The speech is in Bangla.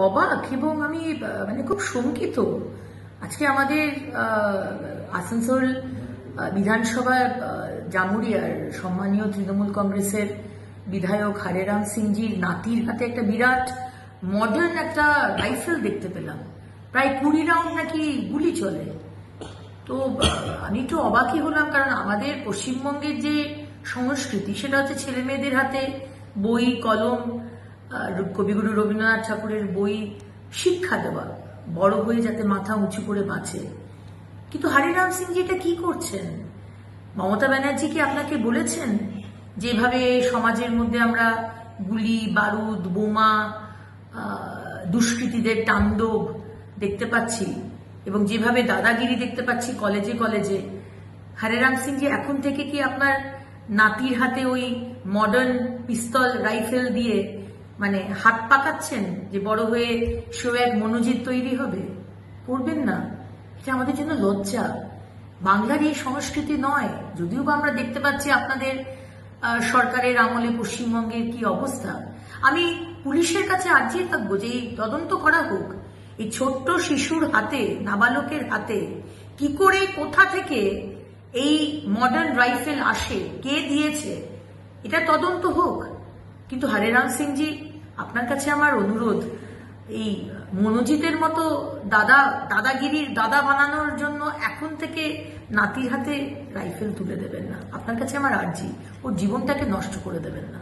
অবাক এবং আমি মানে খুব শঙ্কিত। আজকে আমাদের আসানসোল বিধানসভার জামুরিয়ার সম্মানীয় তৃণমূল কংগ্রেসের বিধায়ক হরেরাম সিংজির নাতির হাতে একটা বিরাট মডার্ন একটা রাইফেল দেখতে পেলাম। প্রায় 20 রাউন্ড নাকি গুলি চলে। তো আমি একটু অবাকই হলাম, কারণ আমাদের পশ্চিমবঙ্গের যে সংস্কৃতি সেটা হচ্ছে ছেলে মেয়েদের হাতে বই কলম, কবিগুরু রবীন্দ্রনাথ ঠাকুরের বই শিক্ষা দেওয়া, বড় হয়ে যাতে মাথা উঁচু করে বাঁচে। কিন্তু হরিরাম সিংজি এটা কি করছেন? মমতা ব্যানার্জি কি আপনাকে বলেছেন যেভাবে সমাজের মধ্যে আমরা গুলি বারুদ বোমা দুষ্কৃতীদের তাণ্ডব দেখতে পাচ্ছি এবং যেভাবে দাদাগিরি দেখতে পাচ্ছি কলেজে কলেজে, হরিরাম সিংজি এখন থেকে কি আপনার নাতির হাতে ওই মডার্ন পিস্তল রাইফেল দিয়ে মানে হাত পাকাচ্ছেন যে বড় হয়ে সেও এক মনোজিৎ তৈরি হবে? করবেন না, এটা আমাদের জন্য লজ্জা। বাংলার এই সংস্কৃতি নয়। যদিও বা আমরা দেখতে পাচ্ছি আপনাদের সরকারের আমলে পশ্চিমবঙ্গের কি অবস্থা। আমি পুলিশের কাছে আর্জি থাকবো যে এই তদন্ত করা হোক, এই ছোট্ট শিশুর হাতে, নাবালকের হাতে কি করে কোথা থেকে এই মডার্ন রাইফেল আসে, কে দিয়েছে, এটা তদন্ত হোক। কিন্তু হরিরাম সিংজি, আপনার কাছে আমার অনুরোধ, এই মনোজিতের মতো দাদাগিরির দাদা বানানোর জন্য এখন থেকে নাতির হাতে রাইফেল তুলে দেবেন না। আপনার কাছে আমার আর্জি, ওর জীবনটাকে নষ্ট করে দেবেন না।